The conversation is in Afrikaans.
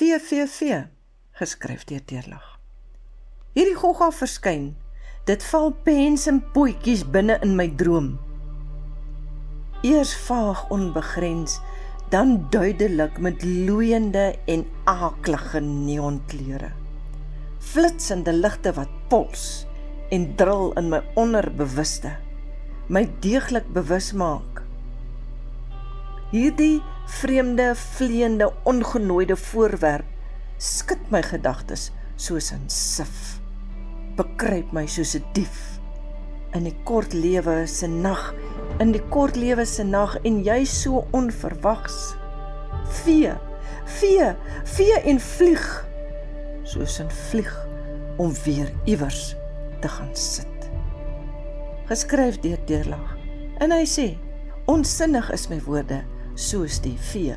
VVV, geskryf deur Deurlag. Hierdie gogga verskyn, dit val pens en pootjies binne in my droom. Eers vaag onbegrens, dan duidelik met loeiende en aaklige neonkleure. Flitsende ligte wat pols en dril in my onderbewuste, my deeglik bewus maak. Hierdie vreemde, vleiende, ongenooide voorwerp skud my gedagtes soos 'n sif, bekruip my soos 'n dief in die kort lewe se nag, en jy so onverwags. Vee en vlieg, soos 'n vlieg om weer iewers te gaan sit. Geskryf deur Deurlag, en hy sê, onsinnig is my woorde, soos die vee.